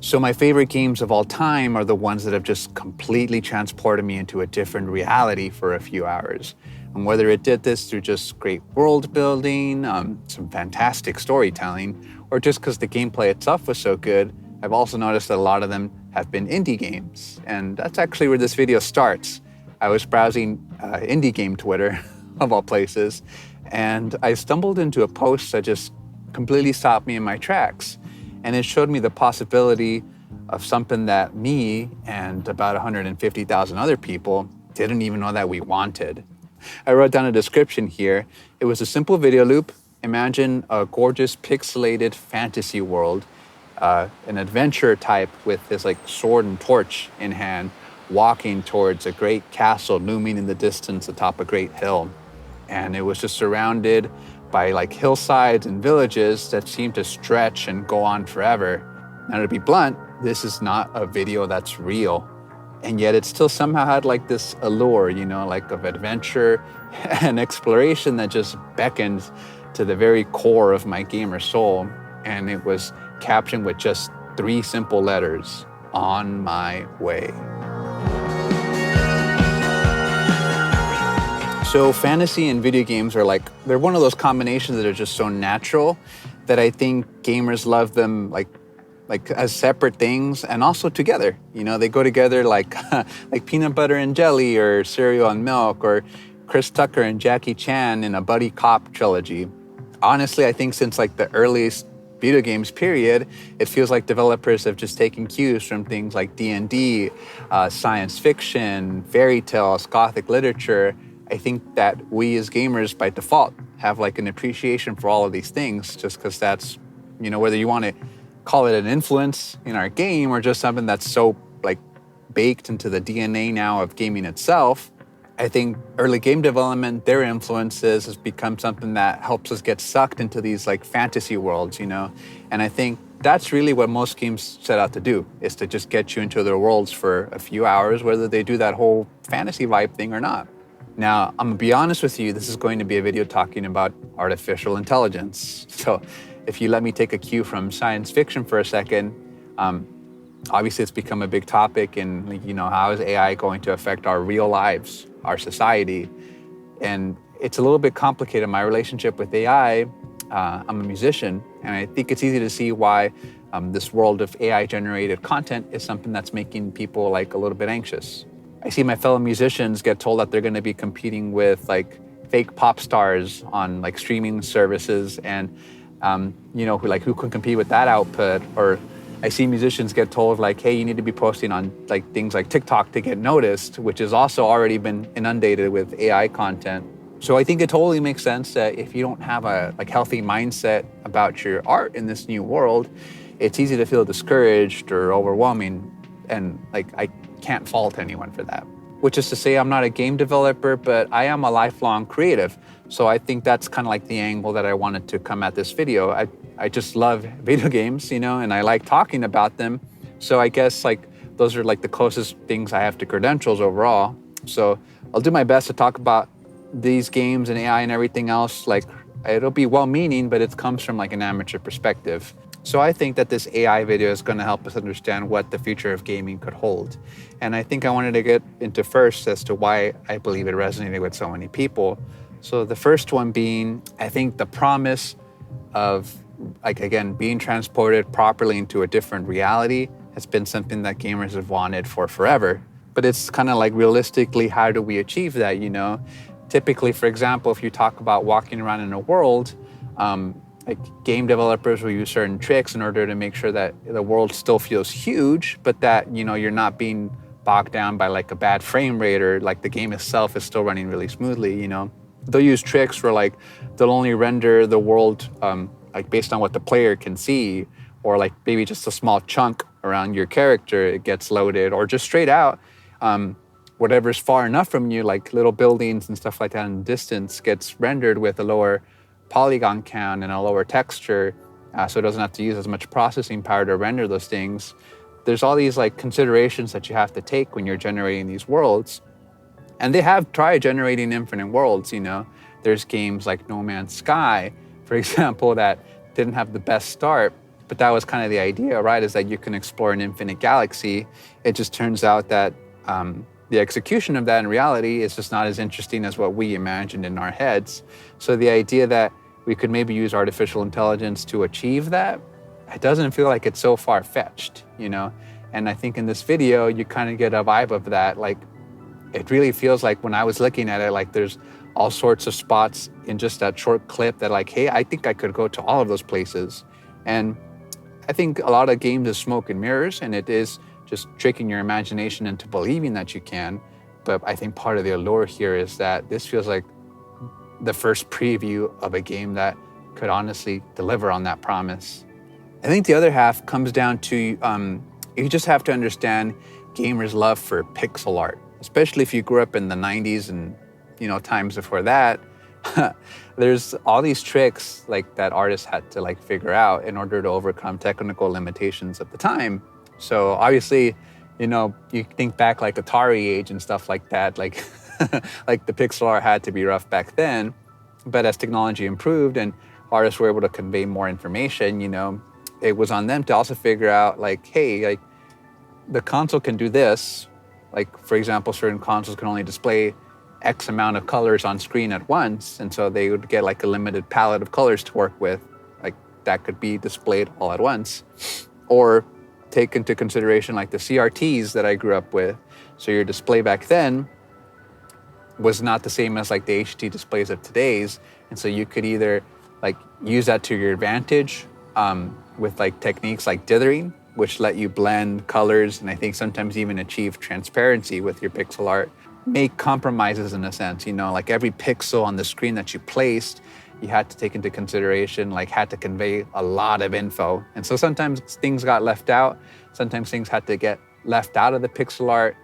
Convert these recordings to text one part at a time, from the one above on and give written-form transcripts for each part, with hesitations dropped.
So my favorite games of all time are the ones that have just completely transported me into a different reality for a few hours. And whether it did this through just great world building, some fantastic storytelling, or just because the gameplay itself was so good, I've also noticed that a lot of them have been indie games. And that's actually where this video starts. I was browsing indie game Twitter, of all places, and I stumbled into a post that just completely stopped me in my tracks. And it showed me the possibility of something that me and about 150,000 other people didn't even know that we wanted. I wrote down a description here. It was a simple video loop. Imagine a gorgeous pixelated fantasy world, an adventure type with this like sword and torch in hand, walking towards a great castle looming in the distance atop a great hill. And it was just surrounded by like hillsides and villages that seemed to stretch and go on forever. Now, to be blunt, this is not a video that's real. And yet it still somehow had like this allure, you know, like of adventure and exploration that just beckons to the very core of my gamer soul. And it was captioned with just 3 simple letters: on my way. So fantasy and video games are like, they're one of those combinations that are just so natural that I think gamers love them like as separate things and also together. You know, they go together like like peanut butter and jelly, or cereal and milk, or Chris Tucker and Jackie Chan in a buddy cop trilogy. Honestly, I think since like the earliest video games period, it feels like developers have just taken cues from things like D&D, science fiction, fairy tales, Gothic literature. I think that we as gamers by default have like an appreciation for all of these things, just because that's, you know, whether you want to call it an influence in our game or just something that's so like baked into the DNA now of gaming itself. I think early game development, their influences has become something that helps us get sucked into these like fantasy worlds, you know? And I think that's really what most games set out to do, is to just get you into their worlds for a few hours, whether they do that whole fantasy vibe thing or not. Now, I'm gonna be honest with you, this is going to be a video talking about artificial intelligence. So if you let me take a cue from science fiction for a second, obviously it's become a big topic, and you know, how is AI going to affect our real lives, our society? And it's a little bit complicated. My relationship with AI, I'm a musician, and I think it's easy to see why this world of AI generated content is something that's making people like a little bit anxious. I see my fellow musicians get told that they're going to be competing with like fake pop stars on like streaming services, and you know, who can compete with that output? Or I see musicians get told like, hey, you need to be posting on like things like TikTok to get noticed, which has also already been inundated with AI content. So I think it totally makes sense that if you don't have a like healthy mindset about your art in this new world, it's easy to feel discouraged or overwhelming. And like, I can't fault anyone for that. Which is to say, I'm not a game developer, but I am a lifelong creative. So I think that's kind of like the angle that I wanted to come at this video. I just love video games, you know, and I like talking about them. So I guess like those are like the closest things I have to credentials overall. So I'll do my best to talk about these games and AI and everything else. Like, it'll be well-meaning, but it comes from like an amateur perspective. So I think that this AI video is going to help us understand what the future of gaming could hold. And I think I wanted to get into first as to why I believe it resonated with so many people. So the first one being, I think the promise of, like, again, being transported properly into a different reality has been something that gamers have wanted for forever. But it's kind of like, realistically, how do we achieve that, you know? Typically, for example, if you talk about walking around in a world, like game developers will use certain tricks in order to make sure that the world still feels huge, but that, you know, you're not being bogged down by like a bad frame rate, or like the game itself is still running really smoothly, you know. They'll use tricks where like they'll only render the world like based on what the player can see, or like maybe just a small chunk around your character, it gets loaded, or just straight out whatever's far enough from you, like little buildings and stuff like that in the distance, gets rendered with a lower polygon count and a lower texture, so it doesn't have to use as much processing power to render those things. There's all these like considerations that you have to take when you're generating these worlds. And they have tried generating infinite worlds, you know. There's games like No Man's Sky, for example, that didn't have the best start, But that was kind of the idea, right? Is that you can explore an infinite galaxy. It just turns out that the execution of that in reality is just not as interesting as what we imagined in our heads. So the idea that we could maybe use artificial intelligence to achieve that, it doesn't feel like it's so far-fetched, you know? And I think in this video, you kind of get a vibe of that. Like, it really feels like when I was looking at it, like there's all sorts of spots in just that short clip that like, hey, I think I could go to all of those places. And I think a lot of games is smoke and mirrors, and it is just tricking your imagination into believing that you can. But I think part of the allure here is that this feels like the first preview of a game that could honestly deliver on that promise. I think the other half comes down to you just have to understand gamers' love for pixel art, especially if you grew up in the 90s and times before that. There's all these tricks like that artists had to like figure out in order to overcome technical limitations of the time. So obviously, you think back like Atari age and stuff like that, like like the pixel art had to be rough back then. But as technology improved and artists were able to convey more information, it was on them to also figure out like, hey, like the console can do this. Like, for example, certain consoles can only display X amount of colors on screen at once. And so they would get like a limited palette of colors to work with. Like that could be displayed all at once. Or take into consideration like the CRTs that I grew up with. So your display back then was not the same as like the HD displays of today's. And so you could either like use that to your advantage with like techniques like dithering, which let you blend colors and I think sometimes even achieve transparency with your pixel art. Make compromises in a sense, like every pixel on the screen that you placed, you had to take into consideration, like had to convey a lot of info. And so sometimes things got left out. Sometimes things had to get left out of the pixel art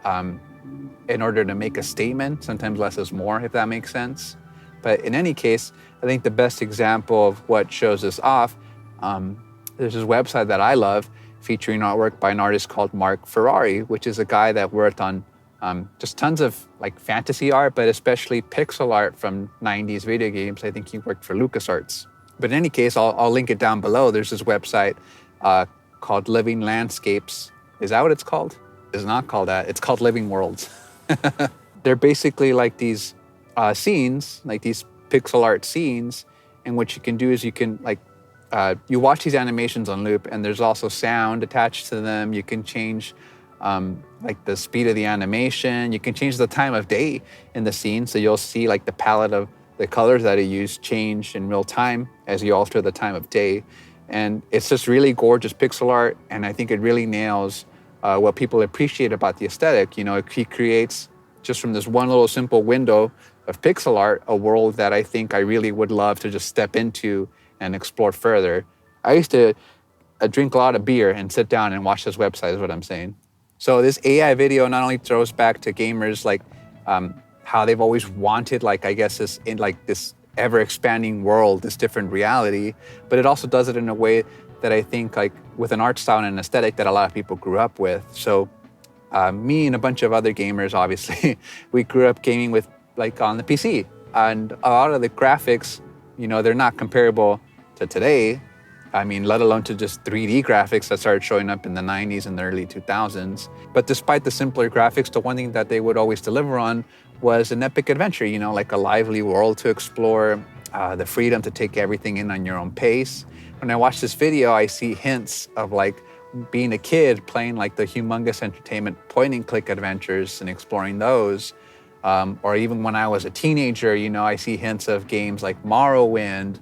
in order to make a statement. Sometimes less is more, if that makes sense. But in any case, I think the best example of what shows this off, there's this website that I love featuring artwork by an artist called Mark Ferrari, which is a guy that worked on just tons of like fantasy art, but especially pixel art from 90s video games. I think he worked for LucasArts. But in any case, I'll link it down below. There's this website called Living Landscapes. Is that what it's called? It's not called that. It's called Living Worlds. They're basically like these scenes, like these pixel art scenes. And what you can do is you can like, you watch these animations on loop and there's also sound attached to them. You can change like the speed of the animation. You can change the time of day in the scene. So you'll see like the palette of the colors that it used change in real time as you alter the time of day. And it's just really gorgeous pixel art. And I think it really nails what people appreciate about the aesthetic. He creates just from this one little simple window of pixel art, a world that I think I really would love to just step into and explore further. I used to drink a lot of beer and sit down and watch this website is what I'm saying. So this AI video not only throws back to gamers like how they've always wanted, like, I guess this in like this ever expanding world, this different reality, but it also does it in a way that I think like with an art style and an aesthetic that a lot of people grew up with. So me and a bunch of other gamers, obviously, we grew up gaming with like on the PC, and a lot of the graphics, they're not comparable to today. I mean, let alone to just 3D graphics that started showing up in the 90s and the early 2000s. But despite the simpler graphics, the one thing that they would always deliver on was an epic adventure, like a lively world to explore, the freedom to take everything in on your own pace. When I watch this video, I see hints of like being a kid playing like the humongous entertainment point and click adventures and exploring those. Or even when I was a teenager, I see hints of games like Morrowind,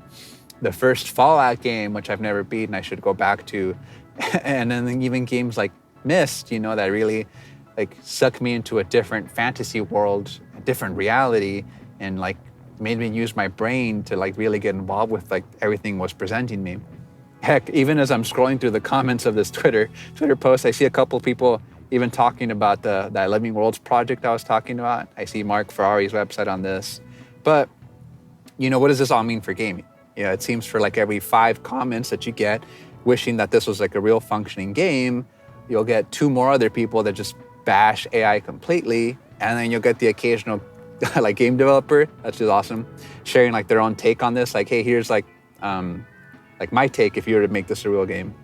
the first Fallout game, which I've never beaten, I should go back to. And then even games like Myst, that really like sucked me into a different fantasy world, a different reality, and like made me use my brain to like really get involved with like everything was presenting me. Heck, even as I'm scrolling through the comments of this Twitter post, I see a couple of people even talking about that Living Worlds project I was talking about. I see Mark Ferrari's website on this. But, what does this all mean for gaming? It seems for like every 5 comments that you get wishing that this was like a real functioning game, you'll get 2 more other people that just bash AI completely. And then you'll get the occasional like game developer, that's just awesome, sharing like their own take on this. Like, hey, here's like my take if you were to make this a real game.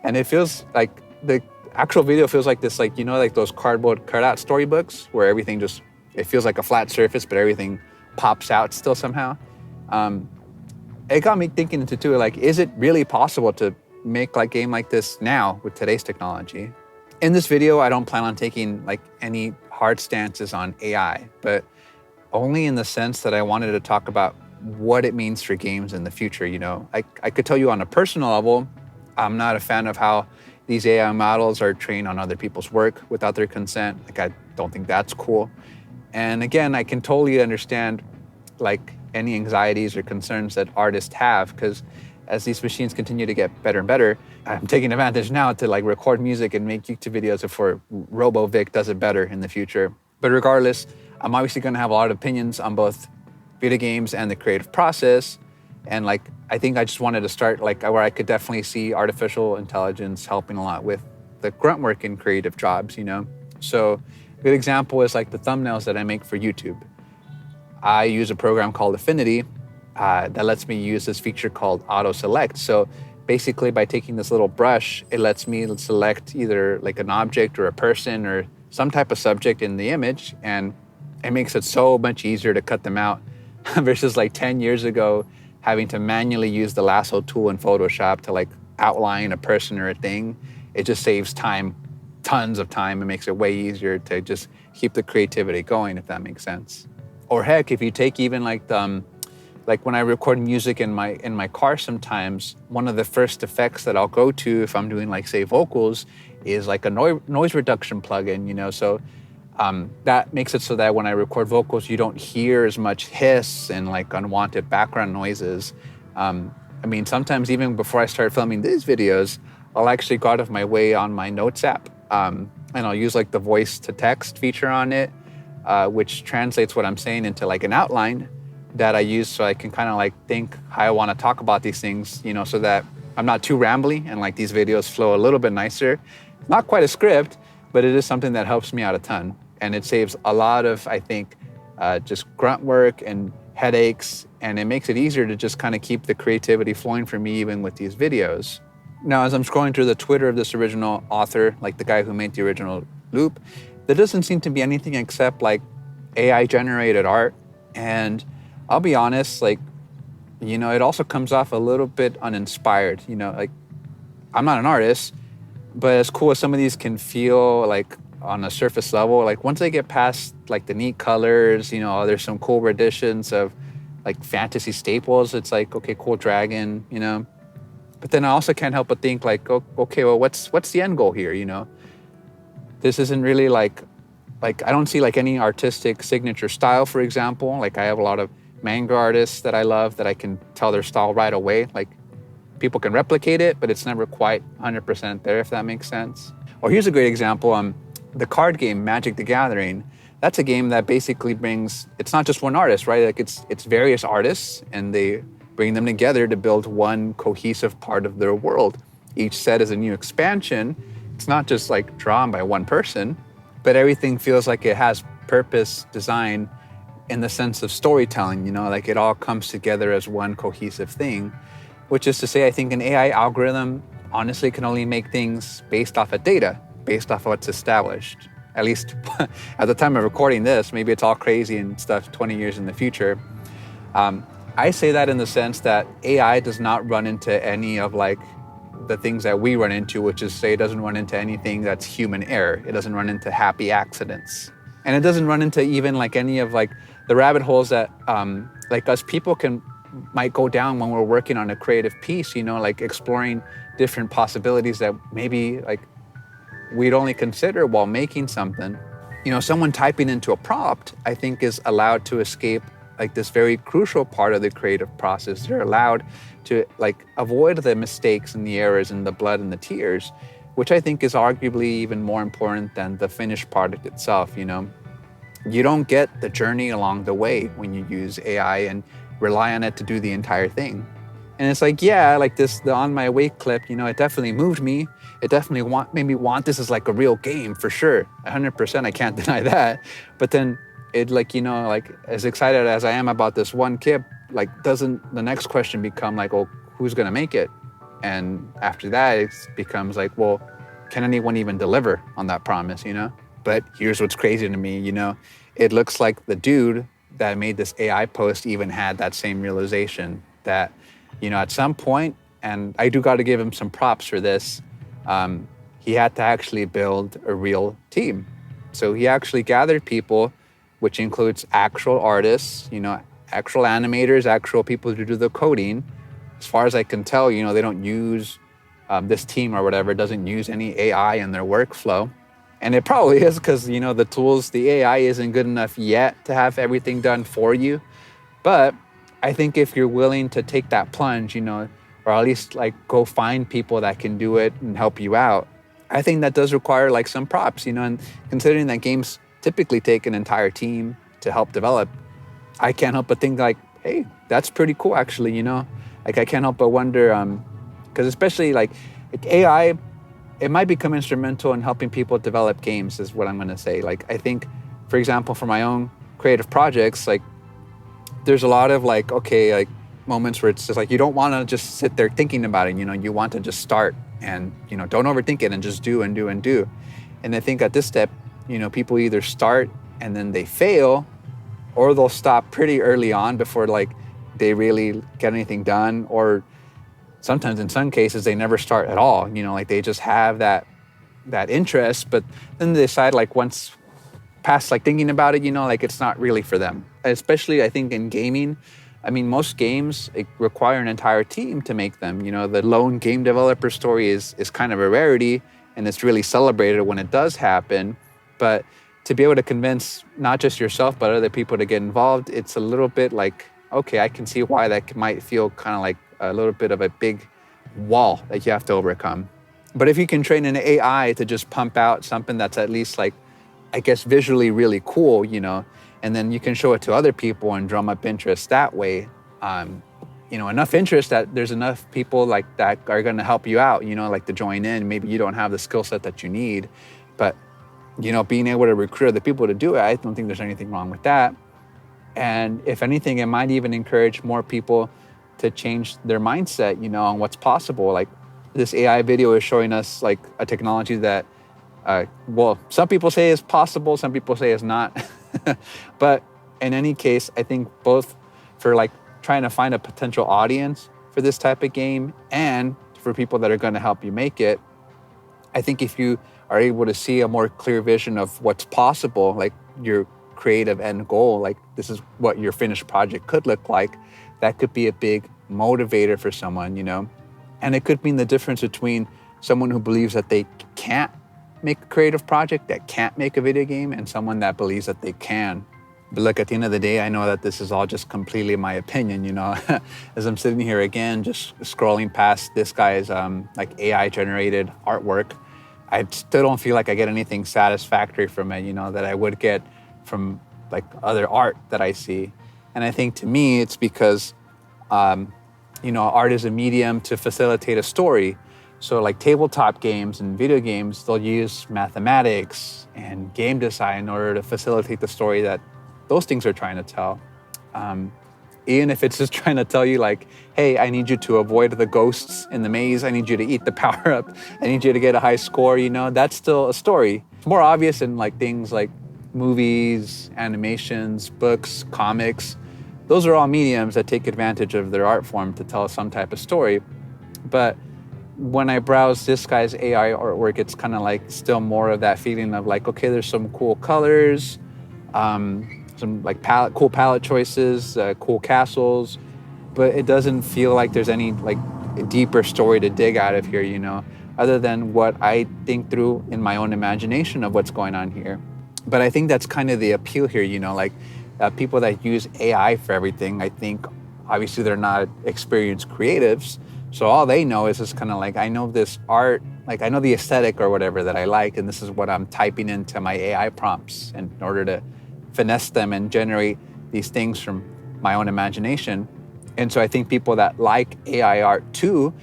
And it feels like the actual video feels like this, like, you know, like those cardboard cutout storybooks where everything just, it feels like a flat surface, but everything pops out still somehow. It got me thinking into too, like, is it really possible to make like game like this now with today's technology? In this video, I don't plan on taking like any hard stances on AI, but only in the sense that I wanted to talk about what it means for games in the future. You know, I could tell you on a personal level, I'm not a fan of how these AI models are trained on other people's work without their consent. Like, I don't think that's cool. And again, I can totally understand like any anxieties or concerns that artists have, because as these machines continue to get better and better, I'm taking advantage now to like record music and make YouTube videos before RoboVic does it better in the future. But regardless, I'm obviously going to have a lot of opinions on both video games and the creative process. And like, I think I just wanted to start like where I could definitely see artificial intelligence helping a lot with the grunt work in creative jobs, you know? So a good example is like the thumbnails that I make for YouTube. I use a program called Affinity that lets me use this feature called auto select. So basically by taking this little brush, it lets me select either like an object or a person or some type of subject in the image, and it makes it so much easier to cut them out versus like 10 years ago having to manually use the lasso tool in Photoshop to like outline a person or a thing. It just saves time, tons of time. It makes it way easier to just keep the creativity going, if that makes sense. Or heck, if you take even like the, like when I record music in my car sometimes, one of the first effects that I'll go to if I'm doing like say vocals is like a noise reduction plugin, you know? So that makes it so that when I record vocals, you don't hear as much hiss and like unwanted background noises. I mean, sometimes even before I start filming these videos, I'll actually go out of my way on my Notes app and I'll use like the voice to text feature on it, which translates what I'm saying into like an outline that I use so I can kind of like think how I want to talk about these things, you know, so that I'm not too rambly and like these videos flow a little bit nicer. Not quite a script, but it is something that helps me out a ton. And it saves a lot of, I think, just grunt work and headaches, and it makes it easier to just kind of keep the creativity flowing for me even with these videos. Now, as I'm scrolling through the Twitter of this original author, like the guy who made the original loop, there doesn't seem to be anything except like AI generated art. And I'll be honest, like, you know, it also comes off a little bit uninspired, you know, like I'm not an artist, but as cool as some of these can feel like on a surface level, like once they get past like the neat colors, you know, there's some cool renditions of like fantasy staples. It's like, okay, cool dragon, you know, but then I also can't help but think like, oh, okay, well, what's the end goal here? You know, this isn't really like I don't see like any artistic signature style, for example. Like I have a lot of manga artists that I love that I can tell their style right away. Like people can replicate it, but it's never quite 100% there, if that makes sense. Or here's a great example. The card game Magic the Gathering, that's a game that basically brings, it's not just one artist, right? Like it's various artists and they bring them together to build one cohesive part of their world. Each set is a new expansion. It's not just like drawn by one person, but everything feels like it has purpose, design, in the sense of storytelling, you know, like it all comes together as one cohesive thing, which is to say, I think an AI algorithm honestly can only make things based off of data, based off of what's established. At least at the time of recording this, maybe it's all crazy and stuff 20 years in the future. I say that in the sense that AI does not run into any of like the things that we run into, which is say it doesn't run into anything that's human error. It doesn't run into happy accidents. And it doesn't run into even like any of like the rabbit holes that like us people might go down when we're working on a creative piece, you know, like exploring different possibilities that maybe like we'd only consider while making something. You know, someone typing into a prompt, I think, is allowed to escape like this very crucial part of the creative process. They're allowed to like avoid the mistakes and the errors and the blood and the tears, which I think is arguably even more important than the finished product itself, you know. You don't get the journey along the way when you use AI and rely on it to do the entire thing. And it's like, yeah, like the On My Way clip, you know, it definitely moved me. It definitely made me want this as like a real game for sure. 100%, I can't deny that. But then it like, you know, like as excited as I am about this one clip, like doesn't the next question become like, oh, who's gonna make it? And after that, it becomes like, well, can anyone even deliver on that promise, you know? But here's what's crazy to me, you know? It looks like the dude that made this AI post even had that same realization that, you know, at some point, and I do got to give him some props for this, he had to actually build a real team. So he actually gathered people, which includes actual artists, you know, actual animators, actual people who do the coding. As far as I can tell, you know, they don't use this team or whatever doesn't use any AI in their workflow. And it probably is because, you know, the tools, the AI isn't good enough yet to have everything done for you. But I think if you're willing to take that plunge, you know, or at least like go find people that can do it and help you out, I think that does require like some props, you know, and considering that games typically take an entire team to help develop, I can't help but think like, hey, that's pretty cool actually, you know? Like I can't help but wonder, because especially like AI, it might become instrumental in helping people develop games is what I'm going to say. Like I think, for example, for my own creative projects, like there's a lot of like, okay, like moments where it's just like, you don't want to just sit there thinking about it. You know, you want to just start and, you know, don't overthink it and just do and do and do. And I think at this step, you know, people either start and then they fail, or they'll stop pretty early on before like they really get anything done. Or sometimes in some cases, they never start at all. You know, like they just have that interest, but then they decide like once past like thinking about it, you know, like it's not really for them. Especially I think in gaming, I mean, most games require an entire team to make them. You know, the lone game developer story is kind of a rarity, and it's really celebrated when it does happen. But to be able to convince not just yourself, but other people to get involved, it's a little bit like, okay, I can see why that might feel kind of like a little bit of a big wall that you have to overcome. But if you can train an AI to just pump out something that's at least like, I guess, visually really cool, you know, and then you can show it to other people and drum up interest that way. You know, enough interest that there's enough people like that are going to help you out, you know, like to join in. Maybe you don't have the skill set that you need, but, you know, being able to recruit other people to do it, I don't think there's anything wrong with that. And if anything, it might even encourage more people to change their mindset, you know, on what's possible. Like this AI video is showing us like a technology that, well, some people say is possible, some people say is not. But in any case, I think both for like trying to find a potential audience for this type of game and for people that are going to help you make it, I think if you are able to see a more clear vision of what's possible, like your creative end goal, like this is what your finished project could look like, that could be a big motivator for someone, you know? And it could mean the difference between someone who believes that they can't make a creative project, that can't make a video game, and someone that believes that they can. But look, at the end of the day, I know that this is all just completely my opinion, you know? As I'm sitting here again, just scrolling past this guy's like AI-generated artwork, I still don't feel like I get anything satisfactory from it, you know, that I would get from like other art that I see. And I think to me, it's because, you know, art is a medium to facilitate a story. So like tabletop games and video games, they'll use mathematics and game design in order to facilitate the story that those things are trying to tell. Even if it's just trying to tell you like, hey, I need you to avoid the ghosts in the maze. I need you to eat the power up. I need you to get a high score, you know, that's still a story. It's more obvious in like things like movies, animations, books, comics. Those are all mediums that take advantage of their art form to tell some type of story. But when I browse this guy's AI artwork, it's kind of like still more of that feeling of like, okay, there's some cool colors, some like cool palette choices, cool castles, but it doesn't feel like there's any like a deeper story to dig out of here, you know, other than what I think through in my own imagination of what's going on here. But I think that's kind of the appeal here, you know, like people that use AI for everything, I think obviously they're not experienced creatives. So all they know is just kind of like, I know this art, like I know the aesthetic or whatever that I like, and this is what I'm typing into my AI prompts in order to finesse them and generate these things from my own imagination. And so I think people that like AI art too,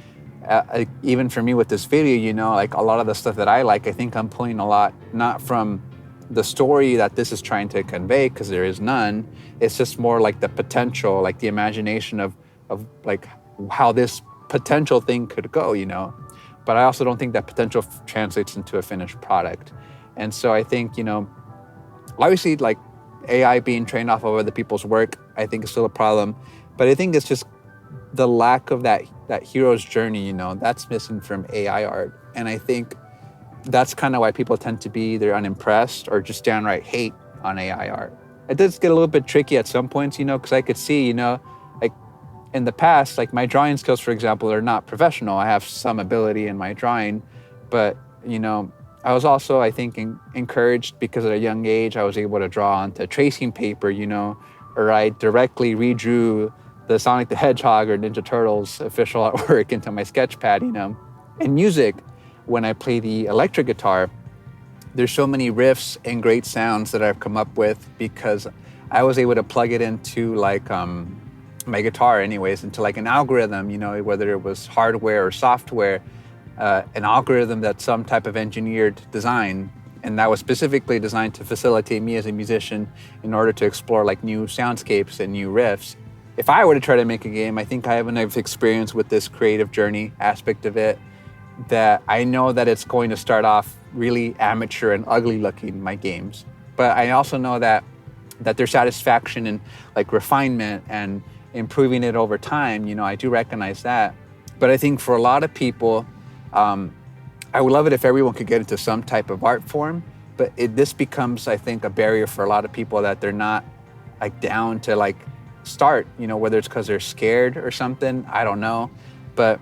even for me with this video, you know, like a lot of the stuff that I like, I think I'm pulling a lot, not from the story that this is trying to convey, because there is none. It's just more like the potential, like the imagination of like how this potential thing could go, you know. But I also don't think that potential translates into a finished product. And so I think, you know, obviously like AI being trained off of other people's work, I think is still a problem. But I think it's just the lack of that hero's journey, you know, that's missing from AI art. And I think that's kind of why people tend to be either unimpressed or just downright hate on AI art. It does get a little bit tricky at some points, you know, because I could see, you know, like in the past, like my drawing skills, for example, are not professional. I have some ability in my drawing, but, you know, I was also, I think, encouraged because at a young age, I was able to draw onto tracing paper, you know, or I directly redrew the Sonic the Hedgehog or Ninja Turtles official artwork into my sketch pad, you know. In music, when I play the electric guitar, there's so many riffs and great sounds that I've come up with because I was able to plug it into like my guitar anyways, into like an algorithm, you know, whether it was hardware or software, an algorithm that's some type of engineered design. And that was specifically designed to facilitate me as a musician in order to explore like new soundscapes and new riffs. If I were to try to make a game, I think I have enough experience with this creative journey aspect of it that I know that it's going to start off really amateur and ugly looking, my games. But I also know that there's satisfaction in like refinement and improving it over time. You know, I do recognize that. But I think for a lot of people, I would love it if everyone could get into some type of art form, but this becomes, I think, a barrier for a lot of people that they're not like down to like start, you know, whether it's because they're scared or something, I don't know. But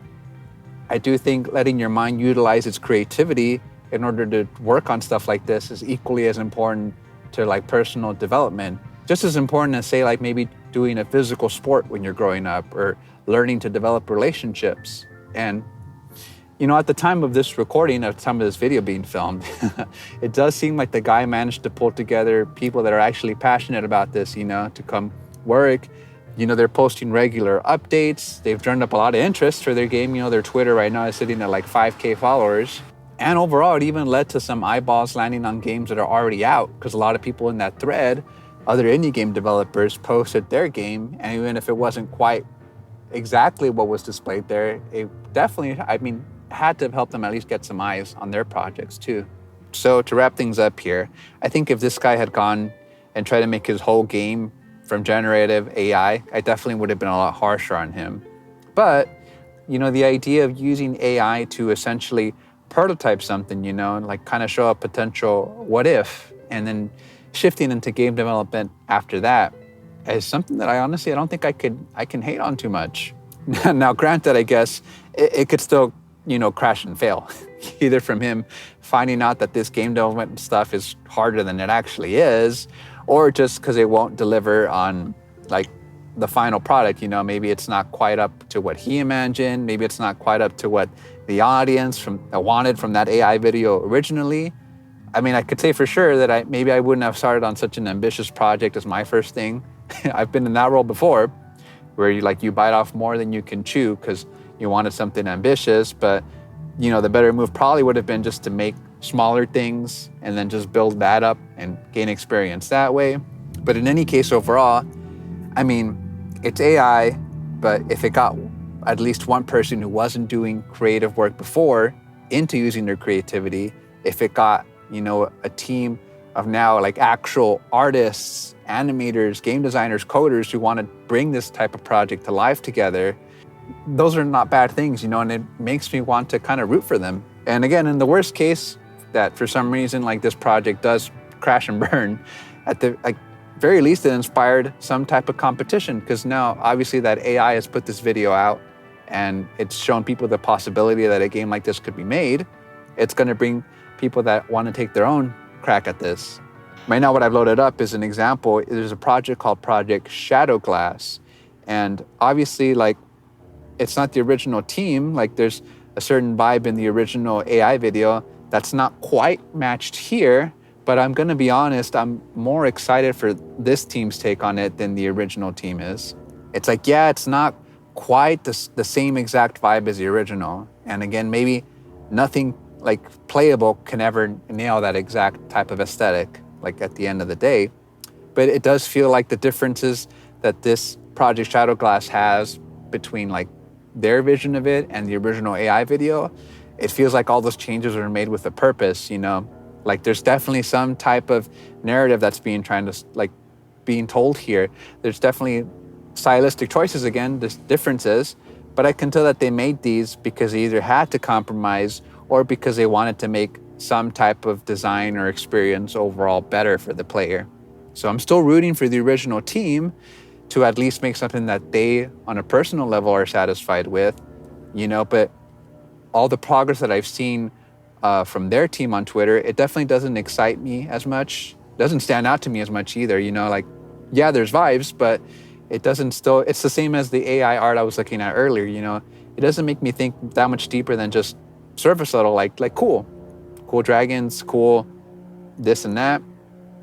I do think letting your mind utilize its creativity in order to work on stuff like this is equally as important to like personal development. Just as important as say like maybe doing a physical sport when you're growing up or learning to develop relationships. And you know, at the time of this recording, at the time of this video being filmed, it does seem like the guy managed to pull together people that are actually passionate about this, you know, to come work. You know, they're posting regular updates. They've turned up a lot of interest for their game. You know, their Twitter right now is sitting at like 5K followers. And overall, it even led to some eyeballs landing on games that are already out because a lot of people in that thread, other indie game developers, posted their game. And even if it wasn't quite exactly what was displayed there, it definitely, I mean, had to have helped them at least get some eyes on their projects too. So to wrap things up here, I think if this guy had gone and tried to make his whole game from generative AI, I definitely would have been a lot harsher on him. But, you know, the idea of using AI to essentially prototype something, you know, and like kind of show a potential what if, and then shifting into game development after that is something that I honestly, I don't think I can hate on too much. Now, granted, I guess it could still, you know, crash and fail, either from him finding out that this game development stuff is harder than it actually is, or just because it won't deliver on like the final product. You know, maybe it's not quite up to what he imagined. Maybe it's not quite up to what the audience wanted from that AI video originally. I mean, I could say for sure that maybe I wouldn't have started on such an ambitious project as my first thing. I've been in that role before, where you bite off more than you can chew because you wanted something ambitious. But you know, the better move probably would have been just to make smaller things and then just build that up and gain experience that way. But in any case, overall, I mean, it's AI, but if it got at least one person who wasn't doing creative work before into using their creativity, if it got, you know, a team of now like actual artists, animators, game designers, coders who want to bring this type of project to life together, those are not bad things, you know, and it makes me want to kind of root for them. And again, in the worst case, that for some reason, like this project does crash and burn, at the very least it inspired some type of competition, because now obviously that AI has put this video out and it's shown people the possibility that a game like this could be made. It's going to bring people that want to take their own crack at this. Right now what I've loaded up is an example. There's a project called Project Shadowglass. And obviously, like, it's not the original team. Like, there's a certain vibe in the original AI video that's not quite matched here, but I'm gonna be honest, I'm more excited for this team's take on it than the original team is. It's like, yeah, it's not quite the same exact vibe as the original. And again, maybe nothing like playable can ever nail that exact type of aesthetic, like at the end of the day. But it does feel like the differences that this Project Shadowglass has between like their vision of it and the original AI video, it feels like all those changes are made with a purpose, you know? Like there's definitely some type of narrative that's being told here. There's definitely stylistic choices again, there's differences, but I can tell that they made these because they either had to compromise or because they wanted to make some type of design or experience overall better for the player. So I'm still rooting for the original team to at least make something that they, on a personal level, are satisfied with, you know, but all the progress that I've seen from their team on Twitter, it definitely doesn't excite me as much. Doesn't stand out to me as much either, you know, like, yeah, there's vibes, but it's the same as the AI art I was looking at earlier, you know. It doesn't make me think that much deeper than just surface level, like cool dragons, cool this and that.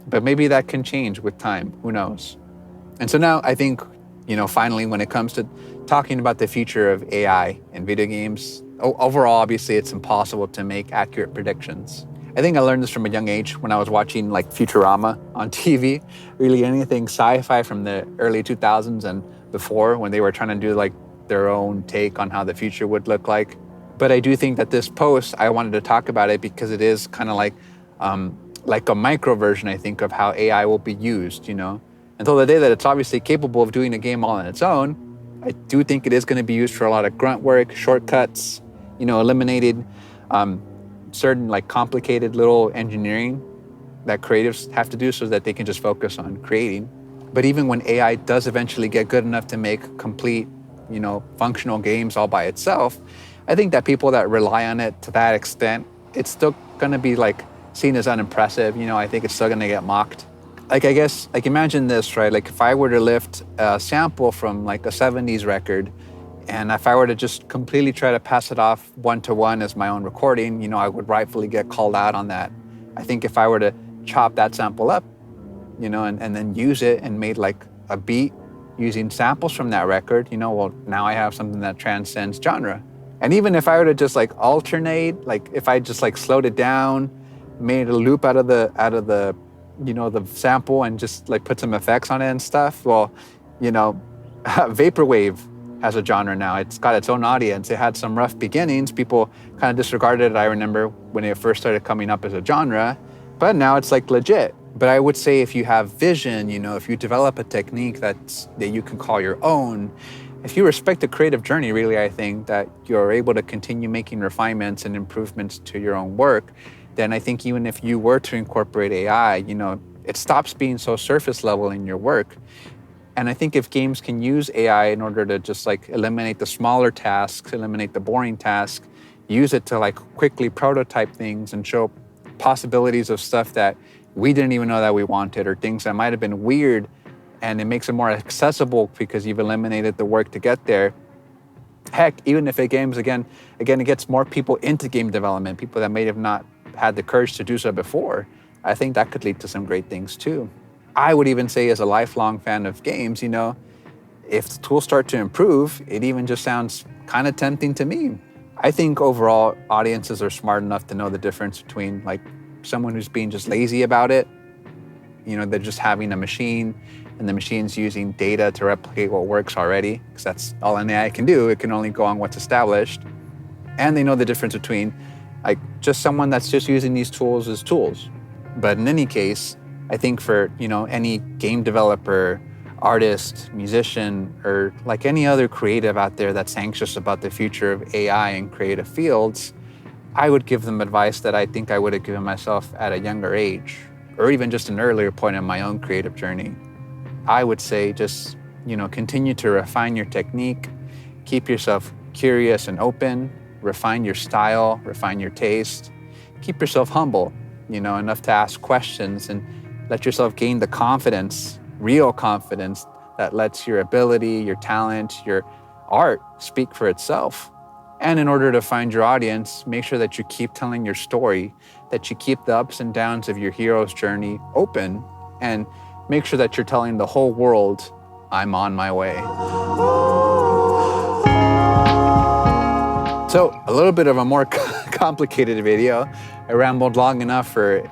But maybe that can change with time, who knows? And so now I think, you know, finally, when it comes to talking about the future of AI in video games, overall, obviously, it's impossible to make accurate predictions. I think I learned this from a young age when I was watching like Futurama on TV, really anything sci-fi from the early 2000s and before, when they were trying to do like their own take on how the future would look like. But I do think that this post, I wanted to talk about it because it is kind of like a micro version, I think, of how AI will be used, you know. Until the day that it's obviously capable of doing a game all on its own, I do think it is going to be used for a lot of grunt work, shortcuts, you know, eliminated certain like complicated little engineering that creatives have to do so that they can just focus on creating. But even when AI does eventually get good enough to make complete, you know, functional games all by itself, I think that people that rely on it to that extent, it's still going to be like seen as unimpressive. You know, I think it's still going to get mocked. Like, I guess, like imagine this, right? Like if I were to lift a sample from like a 70s record, and if I were to just completely try to pass it off one-to-one as my own recording, you know, I would rightfully get called out on that. I think if I were to chop that sample up, you know, and then use it and made like a beat using samples from that record, you know, well, now I have something that transcends genre. And even if I were to just like alternate, like if I just like slowed it down, made a loop out of the, you know, the sample and just like put some effects on it and stuff, well, you know, Vaporwave has a genre now. It's got its own audience. It had some rough beginnings. People kind of disregarded it, I remember, when it first started coming up as a genre, but now it's like legit. But I would say if you have vision, you know, if you develop a technique that you can call your own, if you respect the creative journey, really, I think that you're able to continue making refinements and improvements to your own work, then I think even if you were to incorporate AI, you know, it stops being so surface level in your work. And I think if games can use AI in order to just like eliminate the smaller tasks, eliminate the boring tasks, use it to like quickly prototype things and show possibilities of stuff that we didn't even know that we wanted, or things that might have been weird, and it makes it more accessible because you've eliminated the work to get there. Heck, even if a game's, again, it gets more people into game development, people that may have not had the courage to do so before, I think that could lead to some great things too. I would even say, as a lifelong fan of games, you know, if the tools start to improve, it even just sounds kind of tempting to me. I think overall audiences are smart enough to know the difference between like someone who's being just lazy about it, you know, they're just having a machine and the machine's using data to replicate what works already, because that's all an AI can do. It can only go on what's established. And they know the difference between like just someone that's just using these tools as tools. But in any case, I think for, you know, any game developer, artist, musician, or like any other creative out there that's anxious about the future of AI in creative fields, I would give them advice that I think I would have given myself at a younger age, or even just an earlier point in my own creative journey. I would say just, you know, continue to refine your technique, keep yourself curious and open, refine your style, refine your taste, keep yourself humble, you know, enough to ask questions, and let yourself gain the confidence, real confidence, that lets your ability, your talent, your art speak for itself. And in order to find your audience, make sure that you keep telling your story, that you keep the ups and downs of your hero's journey open, and make sure that you're telling the whole world, I'm on my way. So a little bit of a more complicated video. I rambled long enough for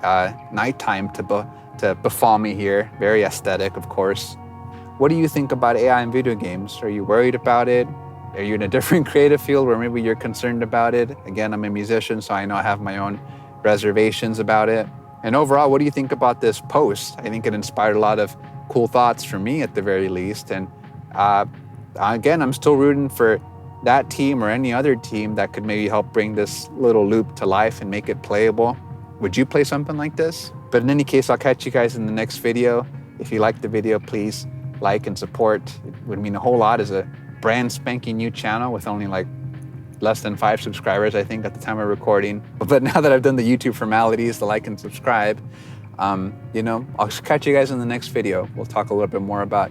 nighttime to befall me here. Very aesthetic, of course. What do you think about AI in video games? Are you worried about it? Are you in a different creative field where maybe you're concerned about it? Again, I'm a musician, so I know I have my own reservations about it. And overall, what do you think about this post? I think it inspired a lot of cool thoughts for me at the very least. And again, I'm still rooting for that team or any other team that could maybe help bring this little loop to life and make it playable. Would you play something like this? But in any case, I'll catch you guys in the next video. If you liked the video, please like and support. It would mean a whole lot as a brand spanking new channel with only like less than 5 subscribers, I think, at the time of recording. But now that I've done the YouTube formalities, the like and subscribe, you know, I'll catch you guys in the next video. We'll talk a little bit more about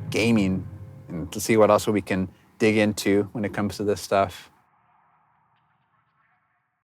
gaming and to see what else we can dig into when it comes to this stuff.